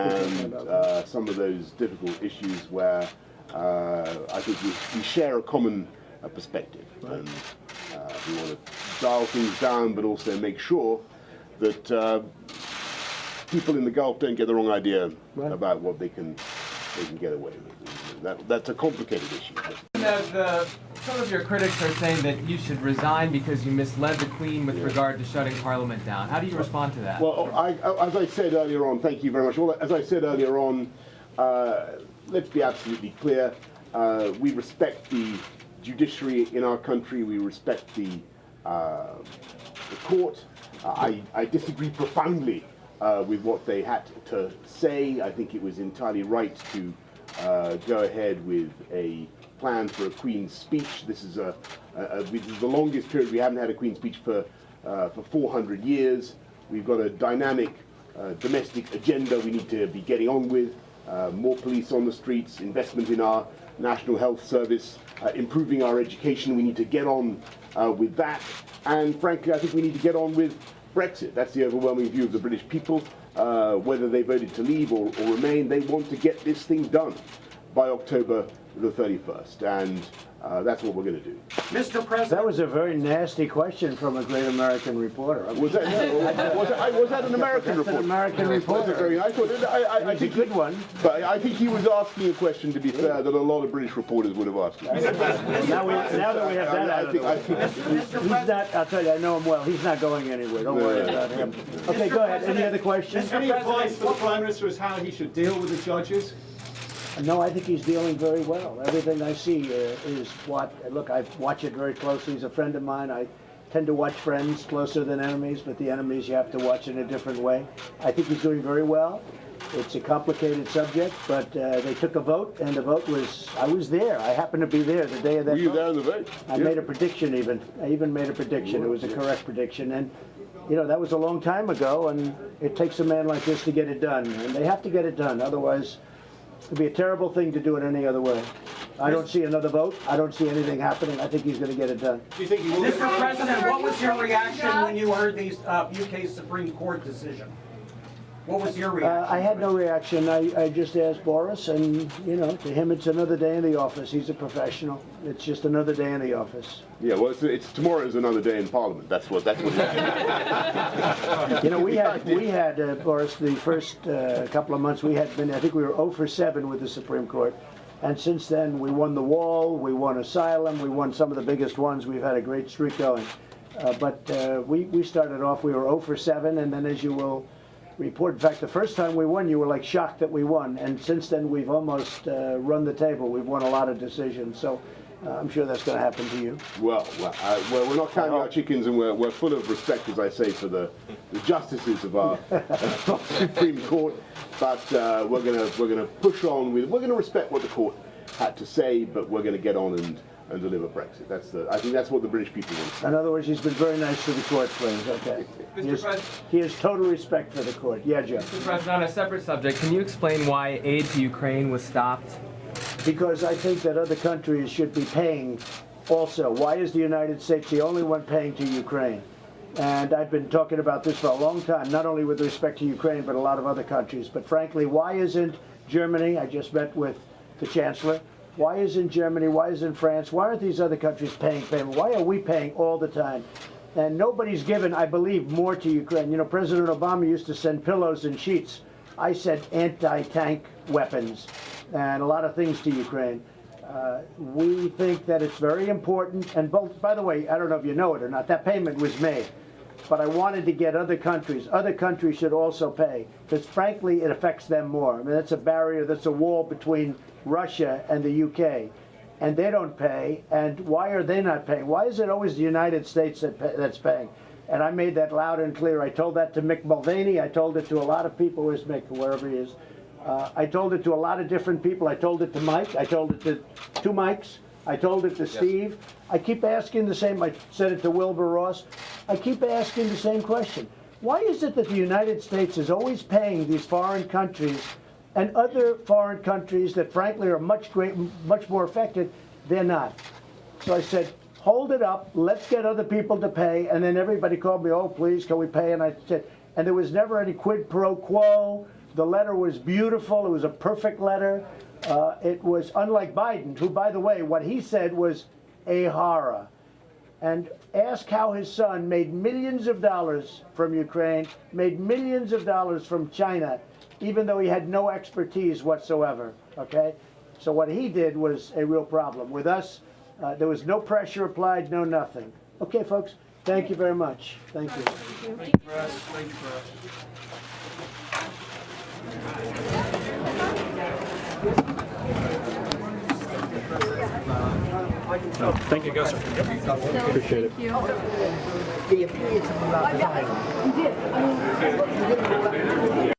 around some of those difficult issues where I think we share a common perspective. Right. And we want to dial things down, but also make sure that people in the Gulf don't get the wrong idea about what they can get away with. That's a complicated issue. Some of your critics are saying that you should resign because you misled the Queen with regard to shutting Parliament down. How do you respond to that? Well, as I said earlier on, thank you very much. Well, as I said earlier on, let's be absolutely clear. We respect the judiciary in our country. We respect the court. I disagree profoundly with what they had to say. I think it was entirely right to go ahead with a plan for a Queen's speech. This is the longest period we haven't had a Queen's speech for 400 years. We've got a dynamic domestic agenda we need to be getting on with. More police on the streets, investment in our National Health Service, improving our education. We need to get on with that. And frankly, I think we need to get on with Brexit. That's the overwhelming view of the British people. Whether they voted to leave or remain, they want to get this thing done by October the 31st. And that's what we're going to do. Mr. President. That was a very nasty question from a great American reporter. Was that an American reporter? An American reporter. I think a good one. But I think he was asking a question, to be fair, that a lot of British reporters would have asked. Now that we have that out of the way. He's not, I'll tell you, I know him well. He's not going anywhere. Don't worry about him. Okay, go ahead. Any other questions? Any advice for the Prime Minister as how he should deal with the judges? No, I think he's dealing very well. Everything I see is what, look, I watch it very closely. He's a friend of mine. I tend to watch friends closer than enemies, but the enemies you have to watch in a different way. I think he's doing very well. It's a complicated subject, but they took a vote, and the vote was, I was there. I happened to be there the day of that vote. Were you there in the vote? I made a prediction even. I even made a prediction. It was a correct prediction. And, you know, that was a long time ago, and it takes a man like this to get it done. And they have to get it done, otherwise it would be a terrible thing to do it any other way. I don't see another vote. I don't see anything happening. I think he's going to get it done. Do you think he will? Mr. President, what was your reaction when you heard the UK Supreme Court decision? What was your reaction? I had no reaction. I just asked Boris, and, you know, to him it's another day in the office. He's a professional. It's just another day in the office. Yeah, well, it's tomorrow is another day in Parliament. That's what it is. You know, we had Boris, the first couple of months we had been, I think we were 0 for 7 with the Supreme Court. And since then, we won the wall, we won asylum, we won some of the biggest ones. We've had a great streak going. But we started off, we were 0 for 7, and then as you will report, in fact, the first time we won, you were like shocked that we won. And since then, we've almost run the table. We've won a lot of decisions. So I'm sure that's going to happen to you. Well, we're not counting our chickens, and we're full of respect, as I say, for the justices of our Supreme Court. But we're going to push on with. We're going to respect what the court had to say, but we're going to get on and deliver Brexit. I think that's what the British people want. In other words, he's been very nice to the court, please. Okay. He has total respect for the court. Yeah, Joe. Mr. President, on a separate subject, can you explain why aid to Ukraine was stopped? Because I think that other countries should be paying also. Why is the United States the only one paying to Ukraine? And I've been talking about this for a long time, not only with respect to Ukraine, but a lot of other countries. But frankly, why isn't Germany, I just met with the Chancellor, why isn't Germany, why isn't France, why aren't these other countries paying payment? Why are we paying all the time? And nobody's given, I believe, more to Ukraine. You know, President Obama used to send pillows and sheets. I said anti-tank weapons and a lot of things to Ukraine. We think that it's very important, and both, by the way, I don't know if you know it or not, that payment was made. But I wanted to get other countries should also pay, because frankly, it affects them more. I mean, that's a barrier, that's a wall between Russia and the UK, and they don't pay. And why are they not paying? Why is it always the United States that's paying? And I made that loud and clear. I told that to Mick Mulvaney. I told it to a lot of people. Where's Mick, wherever he is? I told it to a lot of different people. I told it to Mike. I told it to two Mikes. I told it to Steve. I keep asking the same. I said it to Wilbur Ross. I keep asking the same question. Why is it that the United States is always paying these foreign countries, and other foreign countries that frankly are much more affected, they're not? So I said, hold it up. Let's get other people to pay. And then everybody called me, oh, please, can we pay? And I said, and there was never any quid pro quo. The letter was beautiful. It was a perfect letter. It was unlike Biden, who, by the way, what he said was a horror. And ask how his son made millions of dollars from Ukraine, made millions of dollars from China, even though he had no expertise whatsoever, okay? So what he did was a real problem. With us, there was no pressure applied, no nothing. Okay, folks, thank you very much. Thank you. Thank you, guys. Appreciate it. He appeared to me like